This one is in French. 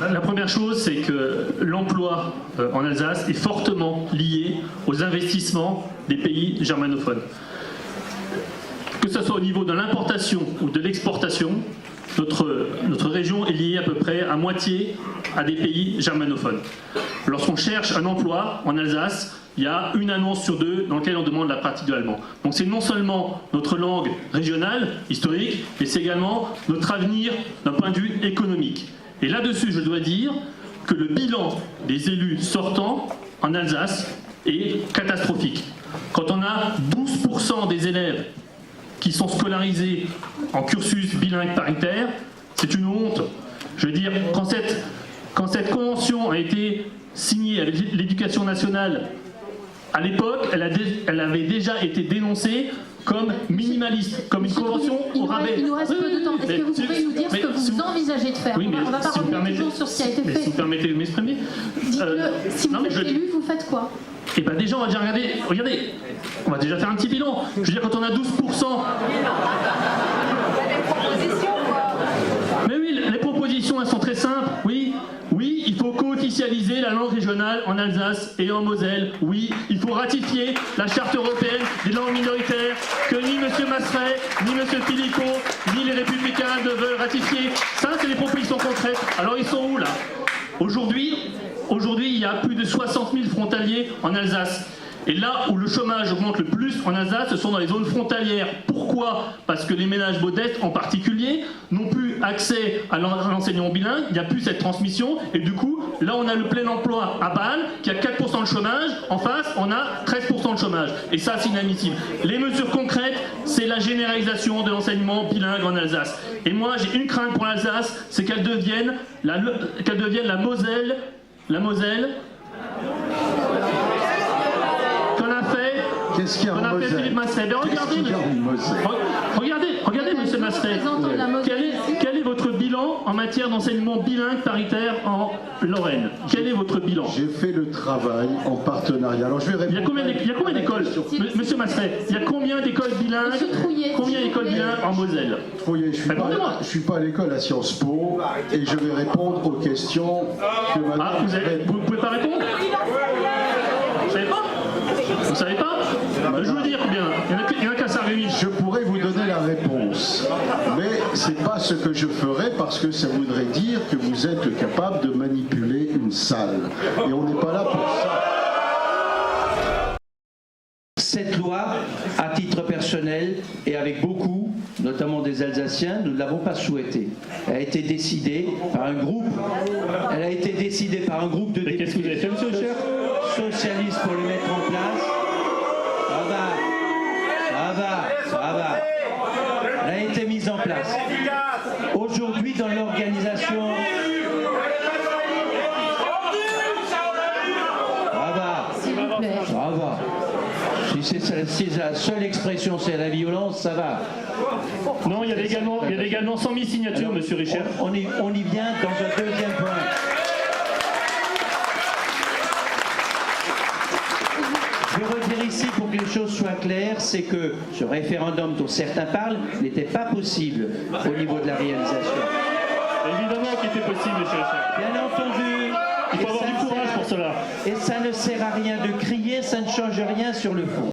La première chose, c'est que l'emploi en Alsace est fortement lié aux investissements des pays germanophones. Que ce soit au niveau de l'importation ou de l'exportation, notre région est liée à peu près à moitié à des pays germanophones. Lorsqu'on cherche un emploi en Alsace, il y a une annonce sur deux dans laquelle on demande la pratique de l'allemand. Donc c'est non seulement notre langue régionale, historique, mais c'est également notre avenir d'un point de vue économique. Et là-dessus, je dois dire que le bilan des élus sortants en Alsace est catastrophique. Quand on a 12% des élèves qui sont scolarisés en cursus bilingue paritaire, c'est une honte. Je veux dire, quand cette convention a été signée avec l'éducation nationale, à l'époque, elle avait déjà été dénoncée comme minimaliste, comme une convention au rabais. Il nous reste peu de temps. Est-ce que vous pouvez nous dire ce que vous envisagez de faire? Oui, on va pas revenir toujours sur ce qui a été fait. Si vous permettez de m'exprimer. Dites-le, si vous êtes élu, vous faites quoi? Eh bien déjà, on va déjà regardez, on va déjà faire un petit bilan. Je veux dire, quand on a 12%... Mais oui, les propositions, elles sont très simples. Oui, il faut co-officialiser la langue régionale en Alsace et en Moselle. Oui, il faut ratifier la charte européenne des langues minoritaires que ni M. Masseray, ni M. Philippot, ni les Républicains ne veulent ratifier. Ça, c'est les propositions concrètes. Alors, ils sont où, là? Aujourd'hui, il y a plus de 60 000 frontaliers en Alsace. Et là où le chômage augmente le plus en Alsace, ce sont dans les zones frontalières. Pourquoi? Parce que les ménages modestes en particulier n'ont plus accès à l'enseignement bilingue, il n'y a plus cette transmission, et du coup, là on a le plein emploi à Bâle, qui a 4% de chômage, en face on a 13% de chômage. Et ça c'est inadmissible. Les mesures concrètes, c'est la généralisation de l'enseignement bilingue en Alsace. Et moi j'ai une crainte pour l'Alsace, c'est qu'elle devienne la Moselle. Qu'est-ce qu'il y a en Moselle? Philippe Masseray. Regardez, monsieur Masseray. Quel est votre bilan en matière d'enseignement bilingue paritaire en Lorraine? Quel est votre bilan? J'ai fait le travail en partenariat. Alors je vais répondre. Il y a combien d'écoles, monsieur Masseray? Il y a combien d'écoles bilingues? Combien d'écoles bilingues en Moselle? Trouillet, je ne suis pas à l'école à Sciences Po et je vais répondre aux questions que madame... Vous ne pouvez pas répondre? Vous savez pas? Vous savez pas? Je veux dire combien? Il y en a qu'à Saint-Rémy. Je pourrais vous donner la réponse, mais c'est pas ce que je ferai parce que ça voudrait dire que vous êtes capable de manipuler une salle. Et on n'est pas là pour ça. Cette loi, à titre personnel et avec beaucoup, notamment des Alsaciens, nous ne l'avons pas souhaitée. Elle a été décidée par un groupe. Elle a été décidée par un groupe de qu'est-ce que vous avez fait, monsieur le chef? Socialistes pour le mettre en place. Ça va. Elle a été mise en place. Aujourd'hui, dans l'organisation... Ça va. Si la seule expression c'est la violence, ça va. Non, il y avait également 100 000 signatures, alors, monsieur Richard. On y vient dans un deuxième point. Je vais redire ici pour que les choses soient claires, c'est que ce référendum dont certains parlent n'était pas possible au niveau de la réalisation. Évidemment qu'il était possible, monsieur Richard. Bien entendu. Il faut avoir du courage pour cela. Et ça ne sert à rien de crier, ça ne change rien sur le fond.